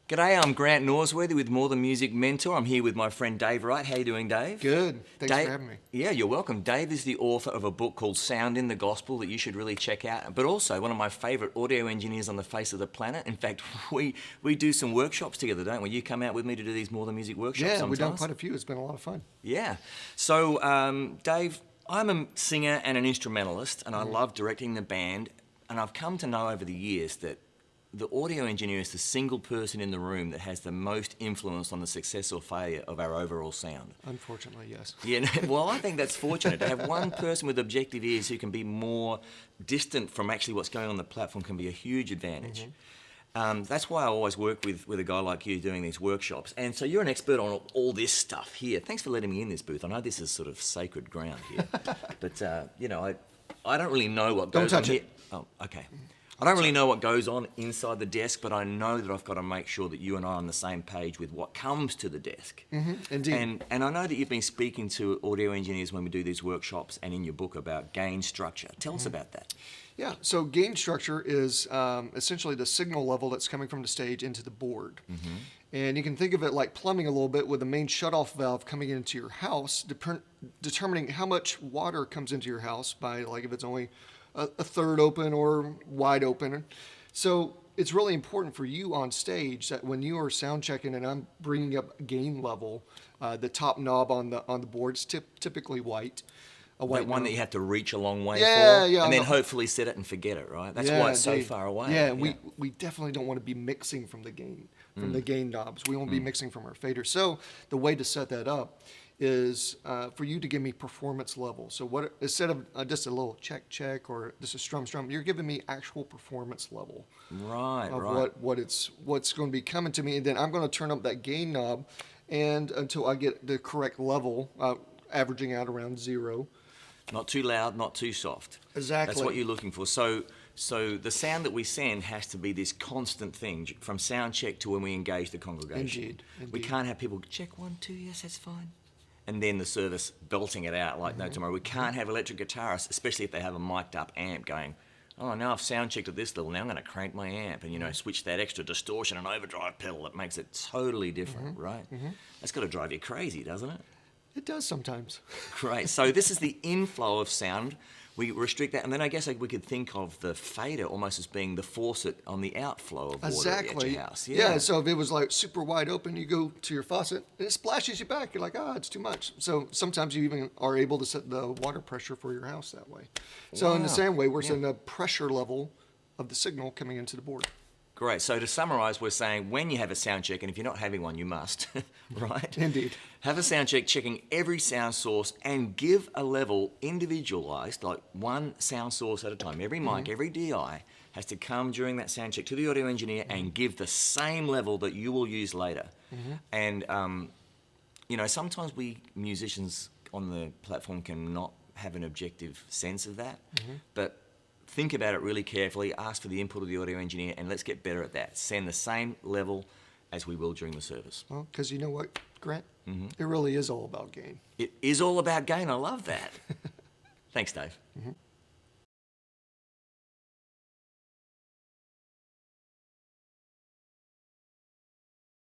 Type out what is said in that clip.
G'day, I'm Grant Norsworthy with More Than Music Mentor. I'm here with my friend Dave Wright. How you doing, Dave? Good. Thanks for having me. Yeah, you're welcome. Dave is the author of a book called Sound in the Gospel that you should really check out, but also one of my favourite audio engineers on the face of the planet. In fact, we do some workshops together, don't we? You come out with me to do these More Than Music workshops sometimes. Yeah, we've done quite a few. It's been a lot of fun. Yeah. So, Dave, I'm a singer and an instrumentalist, and I love directing the band, and I've come to know over the years that the audio engineer is the single person in the room that has the most influence on the success or failure of our overall sound. Unfortunately, yes. Yeah, well, I think that's fortunate. To have one person with objective ears who can be more distant from actually what's going on the platform can be a huge advantage. That's why I always work with a guy like you doing these workshops. And so you're an expert on all this stuff here. Thanks for letting me in this booth. I know this is sort of sacred ground here. But, I don't really know what goes on here. Oh, okay. I don't really know what goes on inside the desk, but I know that I've got to make sure that you and I are on the same page with what comes to the desk. Indeed. And I know that you've been speaking to audio engineers when we do these workshops and in your book about gain structure. Tell us about that. Yeah, so gain structure is essentially the signal level that's coming from the stage into the board. And you can think of it like plumbing a little bit with the main shutoff valve coming into your house, determining how much water comes into your house by, like, if it's only a third open or wide open. So it's really important for you on stage that when you are sound checking and I'm bringing up gain level, the top knob on the board's typically white. A white That one knob. that you have to reach a long way Yeah, for, yeah, and then hopefully set it and forget it, right? That's why it's so far away. Yeah, we definitely don't want to be mixing from the gain knobs. We won't be mixing from our fader. So the way to set that up is for you to give me performance level. So what instead of just a little check or just a strum, you're giving me actual performance level. Right, of what's going to be coming to me, and then I'm going to turn up that gain knob, and until I get the correct level, averaging out around 0. Not too loud, not too soft. Exactly. That's what you're looking for. So the sound that we send has to be this constant thing from sound check to when we engage the congregation. Indeed. We can't have people check 1, 2, yes, that's fine, and then the service belting it out like no tomorrow. We can't have electric guitarists, especially if they have a mic'd up amp, going, oh, now I've sound checked at this level, now I'm going to crank my amp and, switch that extra distortion and overdrive pedal that makes it totally different, right? That's got to drive you crazy, doesn't it? It does sometimes. Great. So this is the inflow of sound. We restrict that, and then I guess we could think of the fader almost as being the faucet on the outflow of water at your house. Yeah, so if it was like super wide open, you go to your faucet, and it splashes you back. You're like, it's too much. So sometimes you even are able to set the water pressure for your house that way. So in the same way, we're setting a pressure level of the signal coming into the board. Great. So to summarise, we're saying when you have a sound check, and if you're not having one, you must, right? Indeed. Have a sound check, checking every sound source, and give a level individualised, like one sound source at a time. Every mic, every DI has to come during that sound check to the audio engineer and give the same level that you will use later. And, sometimes we musicians on the platform can not have an objective sense of that, but think about it really carefully, ask for the input of the audio engineer, and let's get better at that. Send the same level as we will during the service. Well, because you know what, Grant? It really is all about gain. It is all about gain. I love that. Thanks, Dave.